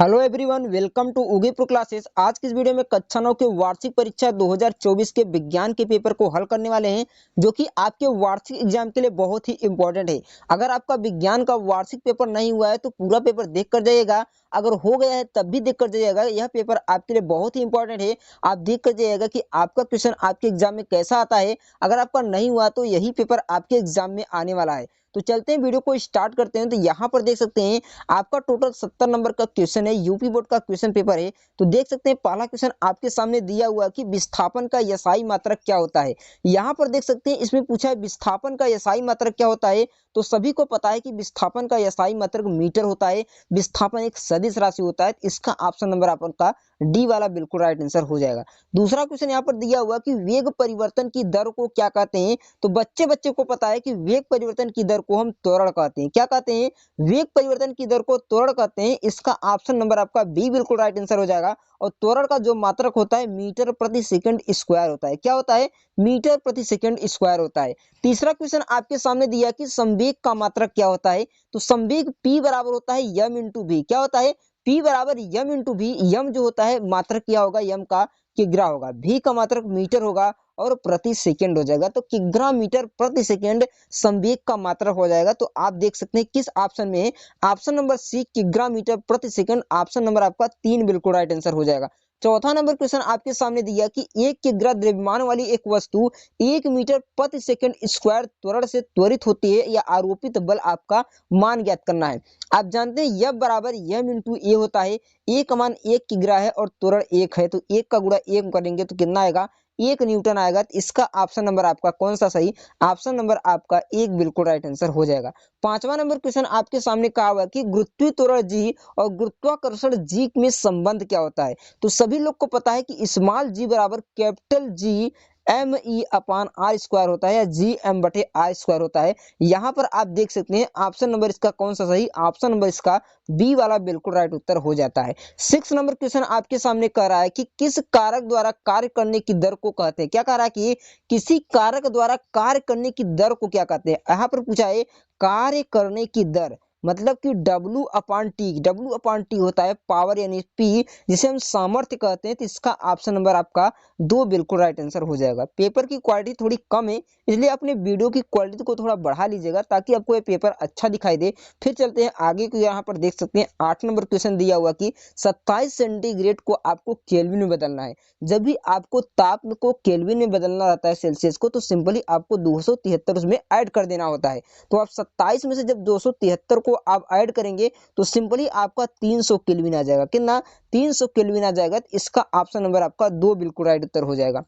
Hello everyone, welcome to उगी pro classes. आज की इस वीडियो में कक्षा 9 के वार्षिक परीक्षा 2024 के विज्ञान के पेपर को हल करने वाले हैं, जो कि आपके वार्षिक एग्जाम के लिए बहुत ही इंपॉर्टेंट है। अगर आपका विज्ञान का वार्षिक पेपर नहीं हुआ है तो पूरा पेपर देख कर जाइएगा, अगर हो गया है तब भी देख कर जाइएगा। यह पेपर आपके लिए बहुत ही इंपॉर्टेंट है। आप देख कर जाइएगा कि आपका क्वेश्चन आपके एग्जाम में कैसा आता है। अगर आपका नहीं हुआ तो यही पेपर आपके एग्जाम में आने वाला है। तो चलते हैं, वीडियो को स्टार्ट करते हैं। तो यहाँ पर देख सकते हैं आपका टोटल 70 नंबर का क्वेश्चन है, यूपी बोर्ड का क्वेश्चन पेपर है। तो देख सकते हैं पहला क्वेश्चन आपके सामने दिया हुआ है कि विस्थापन का यसाई मात्रक क्या होता है। यहाँ पर देख सकते हैं इसमें पूछा है विस्थापन का यसाई मात्रक क्या होता है। तो सभी को पता है कि विस्थापन का यसाई मात्रक मीटर होता है। विस्थापन एक सदिश राशि होता है। इसका ऑप्शन नंबर आपका डी वाला बिल्कुल राइट आंसर हो जाएगा। दूसरा क्वेश्चन यहाँ पर दिया हुआ कि वेग परिवर्तन की दर को क्या कहते हैं। तो बच्चे बच्चे को पता है कि वेग परिवर्तन की दर को हम त्वरण कहते हैं। क्या कहते हैं? वेग परिवर्तन की दर को त्वरण कहते हैं। इसका ऑप्शन नंबर आपका बी बिल्कुल राइट आंसर हो जाएगा। और त्वरण का जो मात्रक होता है मीटर प्रति सेकंड स्क्वायर होता है। क्या होता है? मीटर प्रति सेकंड स्क्वायर होता है। तीसरा क्वेश्चन आपके सामने दिया कि संवेग का मात्रक क्या होता है। तो संवेग P बराबर होता है यम इंटू भी। क्या होता है? P बराबर यम इंटू भी। यम जो होता है मात्रक क्या होगा? यम का किग्रा होगा। भी का मात्रक मीटर होगा और प्रति सेकंड हो जाएगा। तो किग्रा मीटर प्रति सेकंड संवेग का मात्रक हो जाएगा। तो आप देख सकते हैं किस ऑप्शन में है। ऑप्शन नंबर सी किग्रा मीटर प्रति सेकंड। ऑप्शन नंबर आपका 3 बिल्कुल राइट आंसर हो जाएगा। चौथा नंबर क्वेश्चन आपके सामने दिया कि एक किग्रा द्रव्यमान वाली एक वस्तु 1 मीटर प्रति सेकंड स्क्वायर त्वरण से त्वरित होती है या आरोपित बल आपका मान ज्ञात करना है। आप जानते हैं यह बराबर यम इंटू ए होता है। ए का मान 1 किग्रा है और त्वरण 1 है, तो 1 का गुणा 1 करेंगे तो कितना आएगा? 1 न्यूटन आएगा। तो इसका ऑप्शन नंबर आपका कौन सा सही? ऑप्शन नंबर आपका 1 बिल्कुल राइट आंसर हो जाएगा। पांचवा नंबर क्वेश्चन आपके सामने कहा हुआ कि गुरुत्वीय त्वरण जी और गुरुत्वाकर्षण जी में संबंध क्या होता है। तो सभी लोग को पता है कि स्मॉल जी बराबर capital G M E upon R square होता है या जी एम बटे आर स्क्वायर होता है। यहाँ पर आप देख सकते हैं ऑप्शन नंबर इसका कौन सा सही? ऑप्शन नंबर इसका बी वाला बिल्कुल राइट उत्तर हो जाता है। 6 नंबर क्वेश्चन आपके सामने कह रहा है कि किस कारक द्वारा कार्य करने की दर को कहते हैं। क्या कह रहा है कि किसी कारक द्वारा कार्य करने की दर को क्या कहते हैं। यहाँ पर पूछा है कार्य करने की दर, मतलब कि W अपान टी। W अपान टी होता है पावर यानी P, जिसे हम सामर्थ्य कहते हैं। तो इसका ऑप्शन नंबर आपका 2 बिल्कुल राइट आंसर हो जाएगा। पेपर की क्वालिटी थोड़ी कम है, इसलिए अपने वीडियो की क्वालिटी को थोड़ा बढ़ा लीजिएगा ताकि आपको ये पेपर अच्छा दिखाई दे। फिर चलते हैं आगे को। यहाँ पर देख सकते हैं 8 नंबर क्वेश्चन दिया हुआ कि 27 सेंटीग्रेड को आपको केल्विन में बदलना है। जब भी आपको ताप को केल्विन में बदलना रहता है सेल्सियस को, तो सिंपली आपको 273 उसमें ऐड कर देना होता है। तो आप 27 में से जब 273 को आप ऐड करेंगे तो सिंपली आपका 300 केल्विन आ जाएगा। कितना? 300 केल्विन आ जाएगा। तो इसका ऑप्शन नंबर आपका 2 बिल्कुल राइट उत्तर हो जाएगा।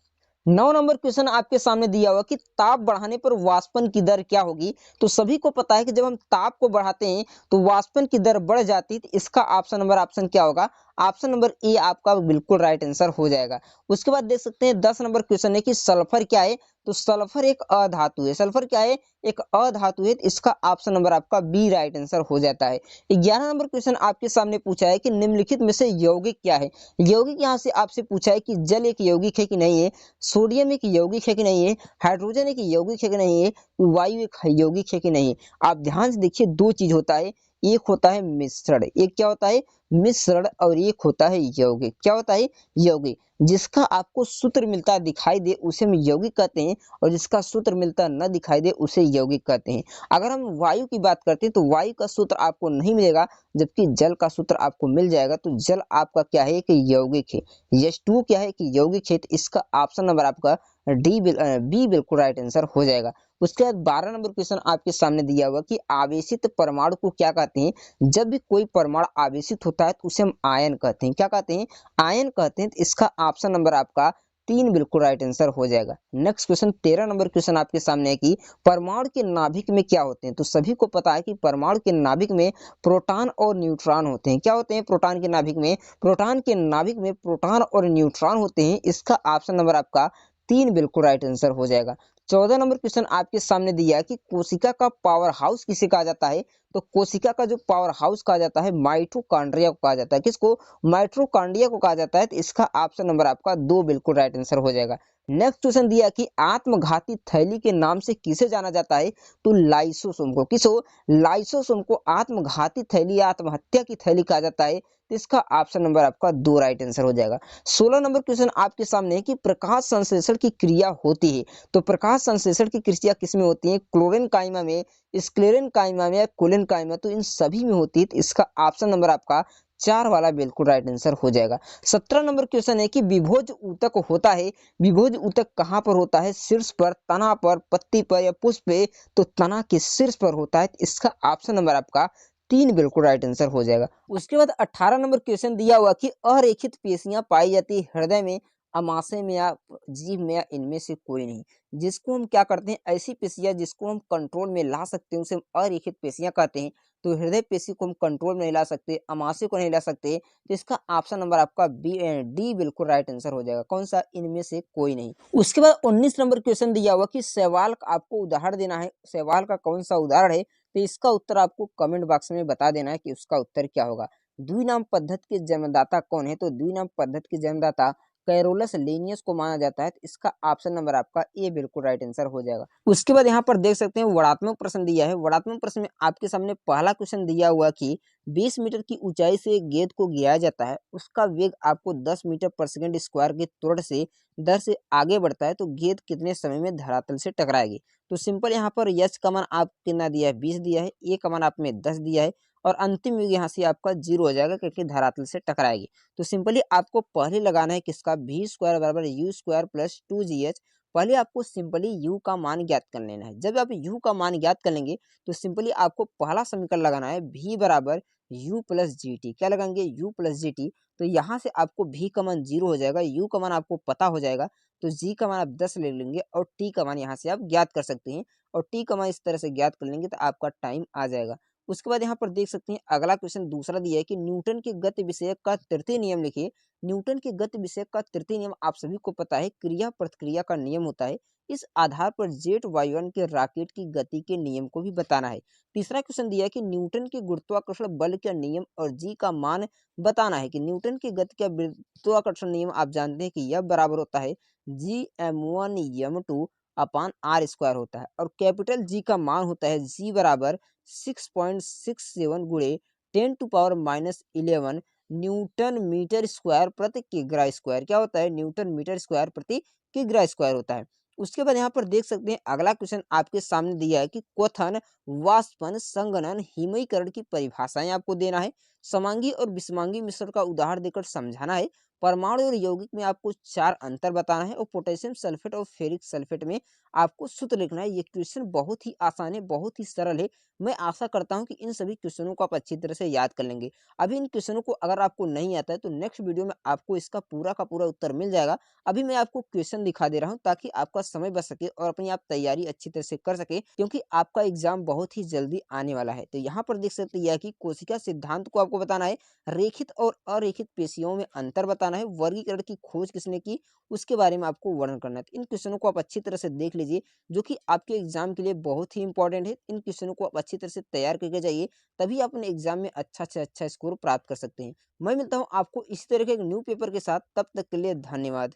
9 नंबर क्वेश्चन आपके सामने दिया हुआ कि ताप बढ़ाने पर वाष्पन की दर क्या होगी। तो सभी को पता है कि जब हम ताप को बढ़ाते हैं तो वाष्पन की दर बढ़ जाती है। तो इसका ऑप्शन नंबर ऑप्शन क्या होगा? ऑप्शन नंबर ए आपका बिल्कुल राइट आंसर हो जाएगा। उसके बाद देख सकते हैं 10 नंबर क्वेश्चन है कि सल्फर क्या है। तो सल्फर एक अधातु है। सल्फर क्या है? एक अधातु है। तो इसका ऑप्शन नंबर आपका बी राइट आंसर हो जाता है। 11 नंबर क्वेश्चन आपके सामने पूछा है कि निम्नलिखित में से यौगिक क्या है। यौगिक यहाँ से आपसे पूछा है कि जल एक यौगिक है कि नहीं है, सोडियम एक यौगिक है कि नहीं है, हाइड्रोजन एक यौगिक है कि नहीं है, वायु एक यौगिक है कि नहीं है। आप ध्यान से देखिए, दो चीज होता है। एक होता है मिश्रण, एक क्या होता है? मिश्रण। और एक होता है यौगिक। क्या होता है? यौगिक। जिसका आपको सूत्र मिलता दिखाई दे उसे हम यौगिक कहते हैं, और जिसका सूत्र मिलता न दिखाई दे उसे यौगिक कहते हैं। अगर हम वायु की बात करते हैं तो वायु का सूत्र आपको नहीं मिलेगा, जबकि जल का सूत्र आपको मिल जाएगा। तो जल आपका क्या है? कि यौगिक है। H2 क्या है? कि यौगिक है। तो इसका ऑप्शन नंबर आपका बी बिल्कुल राइट आंसर हो जाएगा। उसके बाद 12 नंबर क्वेश्चन आपके सामने दिया हुआ कि आवेशित परमाणु को क्या कहते हैं। जब भी कोई परमाणु आवेशित होता है तो उसे हम आयन कहते हैं। क्या कहते हैं? आयन कहते हैं। तो इसका ऑप्शन नंबर आपका 3 बिल्कुल राइट आंसर हो जाएगा। नेक्स्ट क्वेश्चन 13 नंबर क्वेश्चन आपके सामने है कि परमाणु के नाभिक में क्या होते हैं। तो सभी को पता है कि परमाणु के नाभिक में प्रोटॉन और न्यूट्रॉन होते हैं। क्या होते हैं? प्रोटॉन के नाभिक में, प्रोटॉन के नाभिक में प्रोटॉन और न्यूट्रॉन होते हैं। इसका ऑप्शन नंबर आपका 3 बिल्कुल राइट आंसर हो जाएगा। 14 नंबर क्वेश्चन आपके सामने दिया है कि कोशिका का पावर हाउस किसे कहा जाता है। तो कोशिका का जो पावर हाउस कहा जाता है माइटोकॉन्ड्रिया को कहा जाता है। किसको? माइटोकॉन्ड्रिया को कहा जाता है। तो इसका ऑप्शन नंबर आपका 2 बिल्कुल राइट आंसर हो जाएगा। नेक्स्ट क्वेश्चन दिया कि आत्मघाती थैली के नाम से किसे जाना जाता है? तो लाइसोसोम को। किसको? लाइसोसोम को आत्मघाती थैली या आत्महत्या की थैली कहा जाता है। तो इसका ऑप्शन नंबर आपका 2 राइट आंसर हो जाएगा। 16 नंबर क्वेश्चन आपके सामने है कि प्रकाश संश्लेषण की क्रिया होती है। तो प्रकाश संश्लेषण की क्रिया किसमें होती है? क्लोरेनकाइमा में, स्क्लेरेनकाइमा में या कोलेनकाइमा, तो इन सभी में होती है। तो इसका ऑप्शन नंबर आपका 4 वाला बिल्कुल राइट आंसर हो जाएगा। 17 नंबर क्वेश्चन है कि विभोज ऊतक होता है। विभोज ऊतक कहाँ पर होता है? शीर्ष पर, तना पर, पत्ती पर या पुष्प पे? तो तना के शीर्ष पर होता है। इसका ऑप्शन नंबर आपका 3 बिल्कुल राइट आंसर हो जाएगा। उसके बाद 18 नंबर क्वेश्चन दिया हुआ कि अरेखित पेशियां पाई जाती है हृदय में, अमाशय में या जीभ में या इनमें से कोई नहीं। जिसको हम क्या करते हैं, ऐसी पेशियां जिसको हम कंट्रोल में ला सकते हैं उसे हम अरेखित पेशियां कहते हैं। तो हृदय पेशी को हम कंट्रोल में नहीं ला सकते, अमाशय को नहीं ला सकते। तो इसका ऑप्शन नंबर आपका डी बिल्कुल राइट आंसर हो जाएगा। कौन सा? इनमें से कोई नहीं। उसके बाद 19 नंबर क्वेश्चन दिया हुआ कि शैवाल का आपको उदाहरण देना है। शैवाल का कौन सा उदाहरण है? तो इसका उत्तर आपको कमेंट बॉक्स में बता देना है कि उसका उत्तर क्या होगा। द्विनाम पद्धति के जन्मदाता कौन है? तो द्विनाम पद्धति के जन्मदाता कैरोलस लिनियस को माना जाता है। तो इसका ऑप्शन नंबर आपका ए बिल्कुल राइट आंसर हो जाएगा। उसके बाद यहाँ पर देख सकते हैं वर्णात्मक प्रश्न दिया है। वर्णात्मक प्रश्न में आपके सामने पहला क्वेश्चन दिया हुआ कि 20 मीटर की ऊंचाई से गेंद को गिराया जाता है, उसका वेग आपको 10 मीटर पर सेकंड स्क्वायर के त्वरण से दर से आगे बढ़ता है, तो गेंद कितने समय में धरातल से टकराएगी? तो सिंपल यहाँ पर यच का मान आप कितना दिया है? 20 दिया है, ए का मान आप में 10 दिया है और अंतिम वेग यहाँ से आपका 0 हो जाएगा क्योंकि धरातल से टकराएगी। तो सिंपली आपको पहले लगाना है किसका? v स्क्वायर बराबर यू स्क्वायर प्लस 2gh। पहले आपको सिंपली u का मान ज्ञात कर लेना है। जब आप u का मान ज्ञात कर लेंगे तो सिंपली आपको पहला समीकरण लगाना है v बराबर u प्लस जी टी। क्या लगाएंगे? u plus G T. तो यहाँ से आपको v का मान 0 हो जाएगा, u का मान आपको पता हो जाएगा, तो g का मान आप 10 ले लेंगे और t का मान यहाँ से आप ज्ञात कर सकते हैं। और t का मान इस तरह से ज्ञात कर लेंगे तो आपका टाइम आ जाएगा। उसके बाद यहाँ पर देख सकते हैं अगला क्वेश्चन दूसरा दिया है कि न्यूटन के गति विषयक का तृतीय नियम लिखिए। न्यूटन के गति विषयक का तृतीय नियम आप सभी को पता है, क्रिया प्रतिक्रिया का नियम होता है। इस आधार पर जेट वायुयान के रॉकेट की गति के नियम को भी बताना है। तीसरा क्वेश्चन दिया है कि न्यूटन के गुरुत्वाकर्षण बल का नियम और जी का मान बताना है। कि न्यूटन की गति का गुरुत्वाकर्षण नियम आप जानते हैं कि यह बराबर होता है Gm1m2 अपान आर स्क्वायर होता है और कैपिटल जी का मान होता है जी बराबर 6.67 गुणे 10⁻⁻11 न्यूटन मीटर स्क्वायर प्रति किग्रा स्क्वायर। क्या होता है? न्यूटन मीटर स्क्वायर प्रति किग्रा स्क्वायर होता है। उसके बाद यहाँ पर देख सकते हैं अगला क्वेश्चन आपके सामने दिया है कि क्वथन, वाष्पन, संघनन, हिमयीकरण की परिभाषाएं आपको देना है। समांगी और विषमांगी मिश्रण का उदाहरण देकर समझाना है। परमाणु और यौगिक में आपको 4 अंतर बताना है और पोटेशियम सल्फेट और फेरिक सल्फेट में आपको सूत्र लिखना है। ये क्वेश्चन बहुत ही आसान है, बहुत ही सरल है। मैं आशा करता हूं कि इन सभी क्वेश्चनों को आप अच्छी तरह से याद कर लेंगे। अभी इन क्वेश्चनों को अगर आपको नहीं आता है तो नेक्स्ट वीडियो में आपको इसका पूरा का पूरा उत्तर मिल जाएगा। अभी मैं आपको क्वेश्चन दिखा दे रहा हूं ताकि आपका समय बच सके और अपनी आप तैयारी अच्छी तरह से कर सके, क्योंकि आपका एग्जाम बहुत ही जल्दी आने वाला है। तो यहाँ पर देख सकते हैं कि कोशिका सिद्धांत को आपको बताना है, रेखित और अरेखित पेशियों में अंतर बताना है, वर्गीकरण की खोज किसने की उसके बारे में आपको वर्णन करना है। तो इन क्वेश्चनों को आप अच्छी तरह से देख लीजिए, जो कि आपके एग्जाम के लिए बहुत ही इंपॉर्टेंट है। इन क्वेश्चनों को आप अच्छी तरह से तैयार करके जाइए, तभी आप अपने एग्जाम में अच्छा से अच्छा स्कोर प्राप्त कर सकते हैं। मैं मिलता हूं आपको इसी तरह के एक न्यू पेपर के साथ, तब तक के लिए धन्यवाद।